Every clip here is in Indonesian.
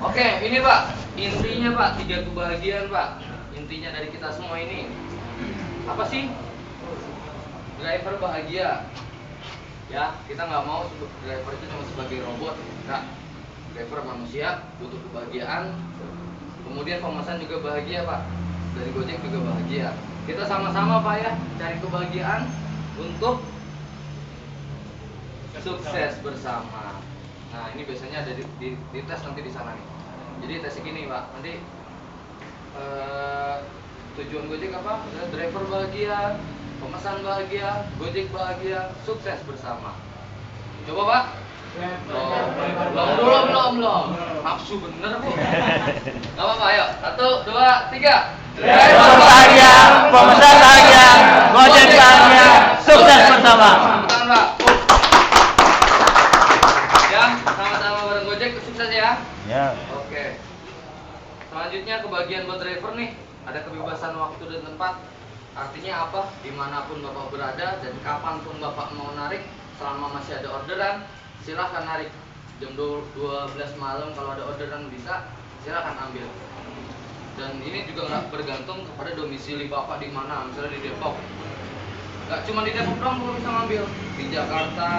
Oke, ini Pak, intinya Pak, 3 kebahagiaan Pak. Intinya dari kita semua ini apa sih? Driver bahagia. Ya, kita nggak mau driver itu cuma sebagai robot. Enggak. Driver manusia butuh kebahagiaan. Kemudian pemesan juga bahagia Pak. Dari Gojek juga bahagia. Kita sama-sama Pak ya, cari kebahagiaan untuk sukses bersama. Nah, ini biasanya ada di tes nanti di sana nih. Jadi tesnya gini Pak, nanti tujuan Gojek apa? Driver bahagia, pemesan bahagia, Gojek bahagia, sukses bersama. Coba Pak. Belum. Nafsu bener Bu. Gak apa-apa, ayo. 1, 2, 3. Driver bahagia, pemesan bahagia, Gojek bahagia, sukses bersama. Tangan Pak. Ya, sama-sama bareng Gojek sukses ya. Ya. Oke. Selanjutnya kebahagiaan buat driver nih. Ada kebebasan waktu dan tempat. Artinya apa? Dimanapun Bapak berada dan kapanpun Bapak mau narik, selama masih ada orderan, silahkan narik. Jam 12 malam kalau ada orderan bisa, silahkan ambil. Dan ini juga nggak bergantung kepada domisili Bapak di mana, misalnya di Depok. Nggak cuma di Depok doang Bapak bisa ngambil, di Jakarta,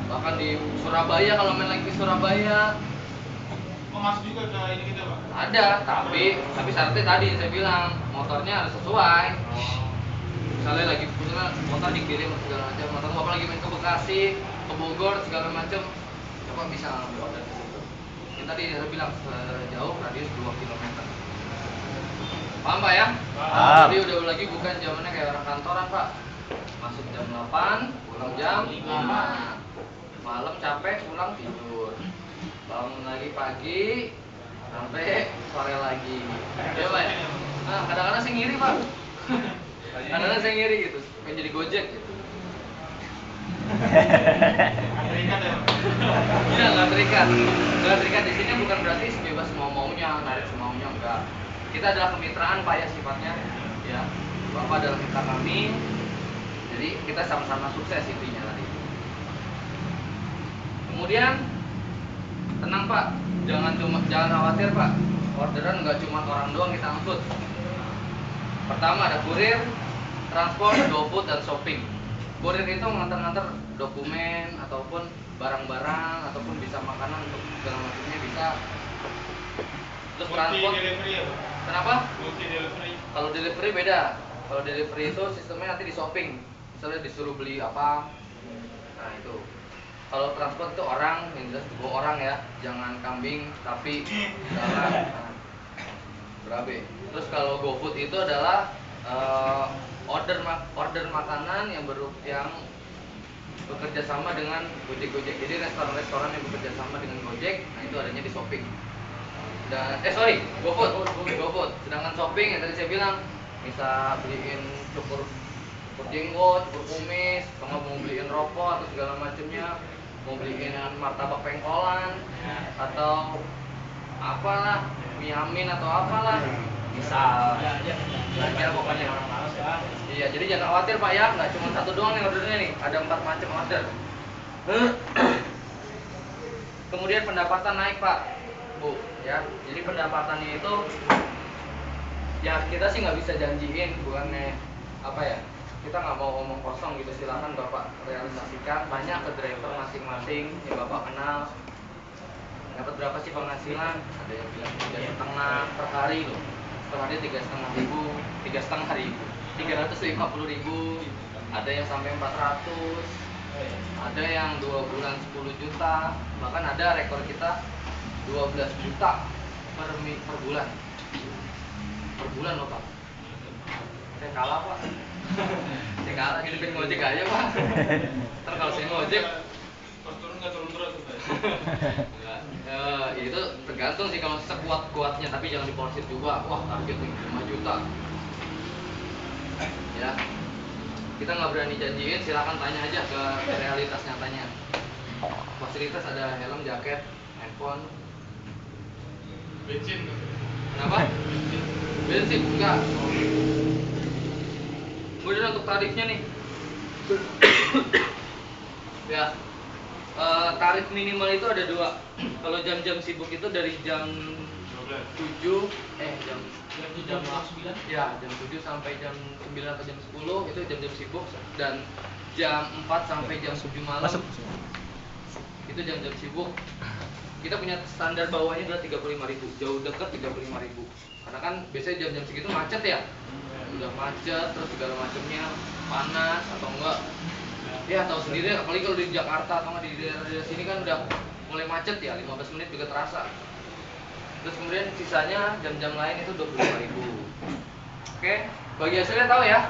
bahkan di Surabaya kalau main lagi ke Surabaya. Masuk juga ke ini kita Pak? Ada, tapi syaratnya tadi yang saya bilang, motornya harus sesuai. Misalnya lagi punya motor dikirim segala macam, motor Bapak lagi main ke Bekasi, ke Bogor segala macam, Bapak bisa ngambil order di situ. Ini tadi saya bilang sejauh radius 2 km. Paham Pak ya? Paham. Jadi udah lagi bukan zamannya kayak orang kantoran Pak. Masuk jam 8, pulang jam 5. Malam capek, pulang tidur. Bangun lagi pagi sampai sore lagi. Ya Pak ya? Nah, kadang-kadang saya ngiri Pak. Kadang-kadang saya ngiri gitu, pengen jadi Gojek gitu. Terikat ya? Iya, nggak terikat. Nggak terikat di sini bukan berarti bebas mau-maunya, narik semaunya, enggak. Kita adalah kemitraan Pak ya sifatnya. Ya, Bapak adalah mitra kami. Jadi kita sama-sama sukses intinya tadi. Kemudian tenang Pak, jangan khawatir Pak. Orderan nggak cuma orang doang kita angkut. Pertama ada kurir, transport, GoFood dan shopping. Kurir itu ngantar-ngantar dokumen ataupun barang-barang ataupun bisa makanan untuk segala macamnya bisa. Terus Multi transport. delivery ya Pak? Kenapa? Multi delivery. Kalau delivery beda. Kalau delivery itu sistemnya nanti di shopping. Misalnya disuruh beli apa. Nah itu. Kalau transport itu orang, yang jelas bawa orang ya, jangan kambing, tapi jalan. Nah, berabe. Terus kalau GoFood itu adalah order makanan yang bekerja sama dengan Gojek. Jadi restoran-restoran yang bekerja sama dengan Gojek, nah itu adanya di shopping. Dan GoFood. Sedangkan shopping yang tadi saya bilang bisa beliin cukur jenggot, cukur kumis, kalau mau beliin rokok atau segala macamnya, mau beliin martabak pengkolan atau apalah, mie amin atau apalah, bisa belanja pokoknya. Iya, jadi jangan khawatir Pak ya, nggak cuma satu doang yang ordernya nih, ada 4 macam order. Kemudian pendapatan naik Pak, Bu, ya. Jadi pendapatannya itu ya kita sih nggak bisa janjiin, bukannya apa ya, kita nggak mau ngomong kosong gitu. Silakan Bapak realisasikan, banyak ke driver masing-masing yang Bapak kenal. Dapat berapa sih penghasilan? Ada yang bilang 3,5 per hari loh, per hari 3,5 ribu, 350 ribu, ada yang sampai 400, ada yang 2 bulan 10 juta, bahkan ada rekor kita 12 juta per bulan loh Pak. Saya kalah Pak. Saya kalah, hidupin ngojek aja Pak. Ntar kalau saya ngojek Pas turun nggak turun terus Pak? itu tergantung sih, kalau sekuat-kuatnya, tapi jangan diporsir juga. Wah, target nih 5 juta. Ya. Kita nggak berani janjiin, silakan tanya aja ke realitas nyatanya. Fasilitas ada helm, jaket, handphone. Bensin tuh. Kenapa? Bensin enggak. Kemudian untuk tarifnya nih. Ya. Tarif minimal itu ada 2. Kalau jam-jam sibuk itu dari jam 12. 7 jam Jam 9. ya jam 7 sampai jam 9 atau jam 10 itu jam-jam sibuk, dan jam 4 sampai jam 7 malam Masuk. itu jam-jam sibuk. Kita punya standar bawahnya adalah 35.000, jauh dekat 35.000. Karena kan biasanya jam-jam segitu macet ya. Udah macet terus segala macamnya, panas atau enggak. Ya tahu sendiri apalagi kalau di Jakarta atau enggak di daerah sini kan udah mulai macet ya, 15 menit juga terasa. Terus kemudian sisanya jam-jam lain itu 25.000. Oke, bagi hasilnya tahu ya?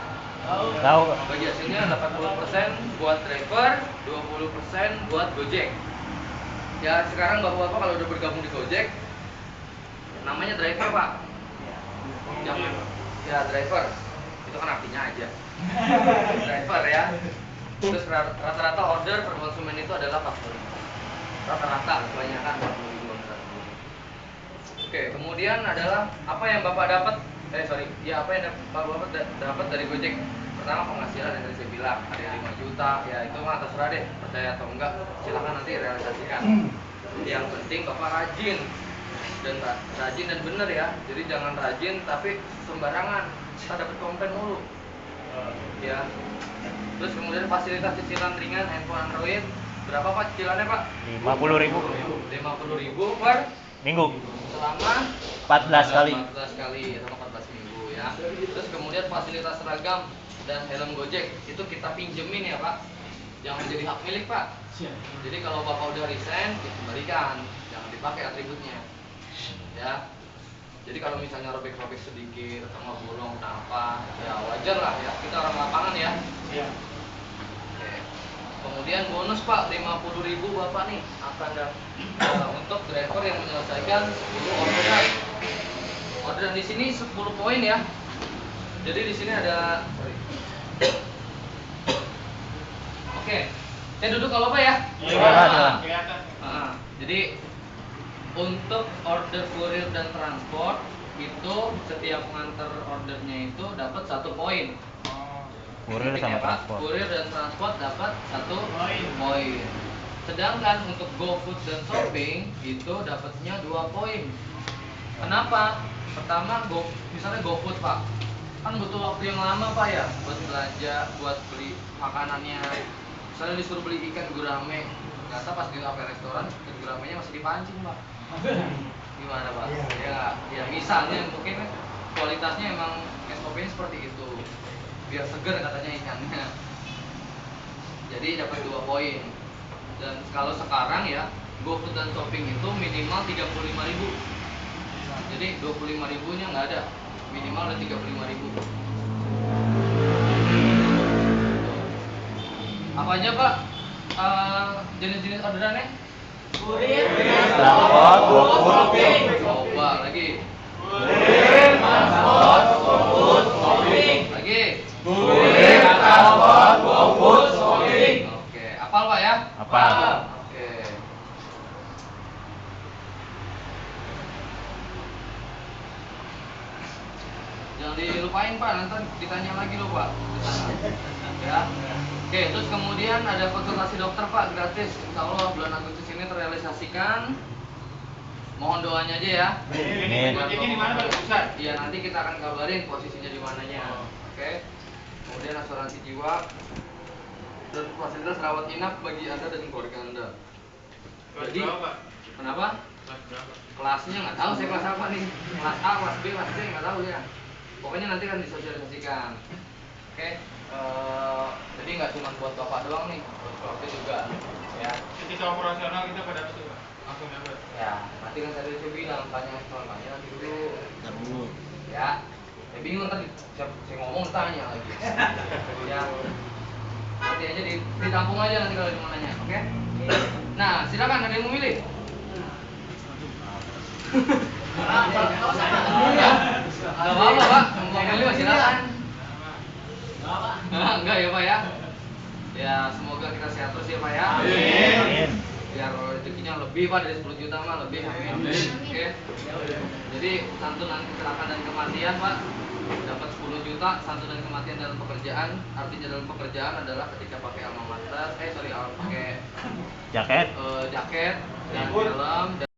Tahu. Bagi hasilnya 80% buat driver, 20% buat Gojek. Ya sekarang bapak-bapak kalau udah bergabung di Gojek, namanya driver pak. Jangan, ya driver. Itu kan artinya aja. Driver ya. Terus rata-rata order per konsumen itu adalah 40. Rata-rata kebanyakan 40.000. Oke, kemudian adalah apa yang bapak dapat? Apa yang bapak dapat dari Gojek? Pertama penghasilan yang tadi saya bilang ada yang 5 juta, ya itu mah terserah deh, percaya atau enggak, silahkan nanti realisasikan. Yang penting bapak rajin dan bener ya, jadi jangan rajin tapi sembarangan, kita dapat komplain mulu. Ya. Terus kemudian fasilitas cicilan ringan handphone Android berapa pak cicilannya pak? 50.000 50.000 per minggu. selama 14 kali. 14 kali atau 14 minggu ya. Terus kemudian fasilitas seragam dan helm Gojek itu kita pinjemin ya pak, jangan jadi hak milik pak. Jadi kalau bapak udah resign dikembalikan, jangan dipakai atributnya ya. Jadi kalau misalnya robek-robek sedikit atau nggak bolong kenapa ya wajar lah ya, kita orang lapangan ya. Oke. Kemudian bonus pak 50.000 bapak nih akan untuk driver yang menyelesaikan 10 orderan. Orderan di sini 10 poin ya. Jadi di sini ada Oke, saya duduk kalau apa ya? Kelihatan. Jadi untuk order kurir dan transport itu setiap pengantar ordernya itu dapat 1 poin. Kurir Ingat sama ya, Pak, transport. kurir dan transport dapat 1 poin. Sedangkan untuk GoFood dan shopping itu dapatnya 2 poin. Kenapa? Pertama, misalnya GoFood Pak, kan butuh waktu yang lama Pak ya buat belanja, buat beli makanannya. Misalnya disuruh beli ikan gurame, ternyata pas di sampai restoran ikan guramenya masih dipancing Pak. Gimana Pak? Ya misalnya mungkin kualitasnya emang SOP-nya seperti itu, biar seger katanya ikannya. Jadi dapat 2 poin. Dan kalau sekarang ya GoFood dan shopping itu minimal 35.000. Jadi 25.000 nya nggak ada, minimal ada 35.000. Apa aja Pak jenis-jenis orderannya? Kurir, transport, GoFood. Coba lagi. Kurir, transport, GoFood, shopping. Lagi. Kurir, transport, GoFood, shopping. Oke, apal Pak ya? Apal. Oke. Jangan dilupain Pak, nanti ditanya lagi loh Pak. Ya. Oke, terus kemudian ada konsultasi dokter Pak gratis. Insya Allah bulan Agustus ini terrealisasikan. Mohon doanya aja ya. Amin. Gojeknya di mana Pak? Pusat. Iya, nanti kita akan kabarin posisinya di mananya. Oke. Kemudian asuransi jiwa dan fasilitas rawat inap bagi Anda dan keluarga Anda. Kelas Jadi, berapa Pak? kenapa? Kelas berapa? Kelasnya nggak tahu saya kelas apa nih. Kelas A, kelas B, kelas C nggak tahu ya. Pokoknya nanti akan disosialisasikan. Oke. Jadi nggak cuma buat bapak doang nih, buat keluarga juga. Ya. Ketika operasional kita pada itu Pak? Langsung dapat. Ya, nanti kan tadi saya bilang tanya nanti dulu. Ya. Saya bingung tadi, saya ngomong tanya lagi. Ya. Nanti aja ditampung aja nanti kalau mau nanya, oke? Nah, silakan ada yang mau milih. Gak apa-apa Pak, mau milih silakan. Enggak ya Pak ya. Ya semoga kita sehat terus ya Pak ya. Amin. Biar rezekinya lebih Pak dari 10 juta mah lebih. Amin. Oke. Jadi santunan kecelakaan dan kematian Pak dapat 10 juta, santunan kematian dalam pekerjaan. Artinya dalam pekerjaan adalah ketika pakai alma mater, pakai Jaket. jaket dan film